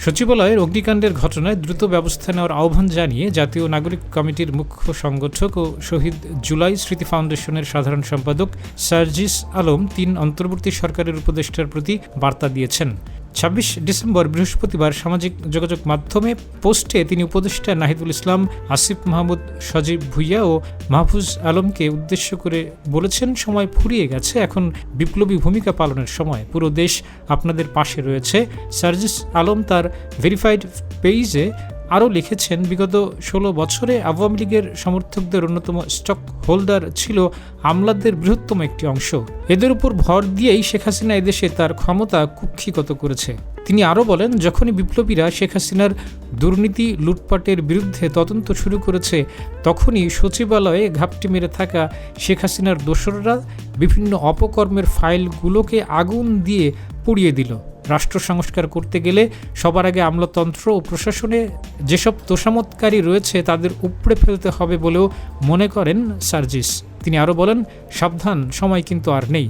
সচিবালয়ের অগ্নিকাণ্ডের ঘটনায় দ্রুত ব্যবস্থা নেওয়ার আহ্বান জানিয়ে জাতীয় নাগরিক কমিটির মুখ্য সংগঠক ও শহীদ জুলাই স্মৃতি ফাউন্ডেশনের সাধারণ সম্পাদক সার্জিস আলম ৩ অন্তর্বর্তী সরকারের উপদেষ্টার প্রতি বার্তা দিয়েছেন। ২৬ ডিসেম্বর বৃহস্পতিবার সামাজিক যোগাযোগ মাধ্যমে পোস্টে তিনি উপদেষ্টা নাহিদুল ইসলাম, আসিফ মাহমুদ, সজীব ভুইয়া ও মাহফুজ আলমকে উদ্দেশ্য করে বলেছেন, সময় ফুরিয়ে গেছে, এখন বিপ্লবী ভূমিকা পালনের সময়, পুরো দেশ আপনাদের পাশে রয়েছে। সার্জিস আলম তার ভেরিফাইড পেজে আরও লিখেছেন, বিগত ১৬ বছরে আওয়ামী লীগের সমর্থকদের অন্যতম স্টক হোল্ডার ছিল আমলাদের বৃহত্তম একটি অংশ। এদের উপর ভর দিয়েই শেখ হাসিনা এদেশে তার ক্ষমতা কুক্ষিগত করেছে। তিনি আরও বলেন, যখনই বিপ্লবীরা শেখ হাসিনার দুর্নীতি লুটপাটের বিরুদ্ধে তদন্ত শুরু করেছে, তখনই সচিবালয়ে ঘাপটি মেরে থাকা শেখ হাসিনার দোসররা বিভিন্ন অপকর্মের ফাইলগুলোকে আগুন দিয়ে পুড়িয়ে দিল। রাষ্ট্র সংস্কার করতে গেলে সবার আগে আমলাতন্ত্র ও প্রশাসনে যেসব তোষামতকারী রয়েছে তাদের উপড়ে ফেলতে হবে বলেও মনে করেন সার্জিস। তিনি আরও বলেন, সাবধান, সময় কিন্তু আর নেই।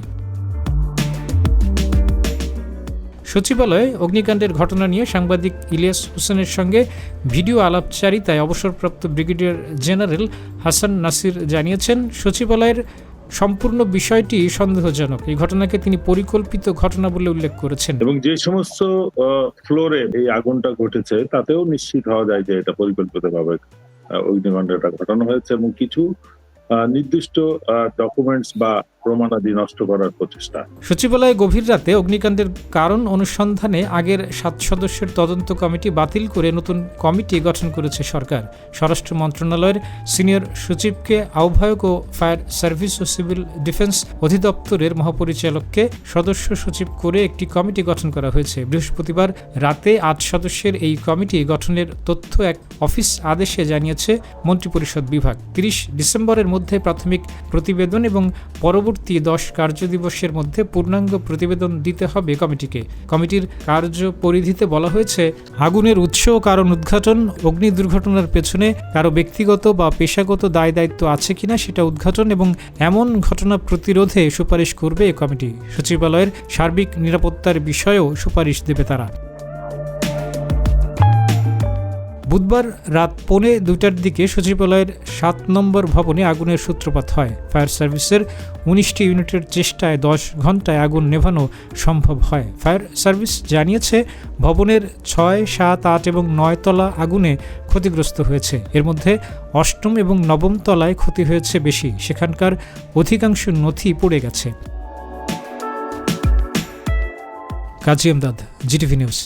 সচিবালয়ে অগ্নিকাণ্ডের ঘটনা নিয়ে সাংবাদিক ইলিয়াস হোসেনের সঙ্গে ভিডিও আলাপচারিতায় অবসরপ্রাপ্ত ব্রিগেডিয়ার জেনারেল হাসান নাসির জানিয়েছেন, সচিবালয়ের সম্পূর্ণ বিষয়টি সন্দেহজনক। এই ঘটনাকে তিনি পরিকল্পিত ঘটনা বলে উল্লেখ করেছেন এবং যে সমস্ত ফ্লোরে এই আগুনটা ঘটেছে তাতেও নিশ্চিত হওয়া যায় যে এটা পরিকল্পিতভাবে অগ্নিকাণ্ডটা ঘটানো হয়েছে এবং কিছু নির্দিষ্ট ডকুমেন্টস বা প্রমাণাদি নষ্ট করার প্রচেষ্টা। সচিবালয়ে গভীর রাতে অগ্নিকাণ্ডের কারণ অনুসন্ধানে আগের 7 সদস্যের তদন্ত কমিটি বাতিল করে নতুন কমিটি গঠন করেছে সরকার। স্বরাষ্ট্র মন্ত্রণালয়ের সিনিয়র সচিবকে আহ্বায়ক ও ফায়ার সার্ভিস ও সিভিল ডিফেন্স অধিদপ্তরের মহাপরিচালককে সদস্য সচিব করে একটি কমিটি গঠন করা হয়েছে। বৃহস্পতিবার রাতে 8 সদস্যের এই কমিটি গঠনের তথ্য এক অফিস আদেশে জানিয়েছে মন্ত্রিপরিষদ বিভাগ। 30 ডিসেম্বরের মধ্যে প্রাথমিক প্রতিবেদন এবং পরবর্তী 10 কার্যদিবসের মধ্যে পূর্ণাঙ্গ প্রতিবেদন দিতে হবে কমিটিকে। কমিটির কার্য পরিধিতে বলা হয়েছে, আগুনের উৎস ও কারণ উদ্ঘাটন, অগ্নি দুর্ঘটনার পেছনে কারো ব্যক্তিগত বা পেশাগত দায় দায়িত্ব আছে কিনা সেটা উদ্ঘাটন এবং এমন ঘটনা প্রতিরোধে সুপারিশ করবে এই কমিটি। সচিবালয়ের সার্বিক নিরাপত্তার বিষয়েও সুপারিশ দেবে তারা। বুধবার রাত 1:45টার দিকে সচিবালয়ের 7 নম্বর ভবনে আগুনের সূত্রপাত হয়। ফায়ার সার্ভিসের 19টি ইউনিটের চেষ্টায় 10 ঘন্টায় আগুন নেভানো সম্ভব হয়। ফায়ার সার্ভিস জানিয়েছে, ভবনের 6, 7, 8 এবং 9 তলা আগুনে ক্ষতিগ্রস্ত হয়েছে। এর মধ্যে 8ম এবং 9ম তলায় ক্ষতি হয়েছে বেশি। সেখানকার অধিকাংশ নথি পড়ে গেছে। কাজী আমদাদ, জিটিভি নিউজ।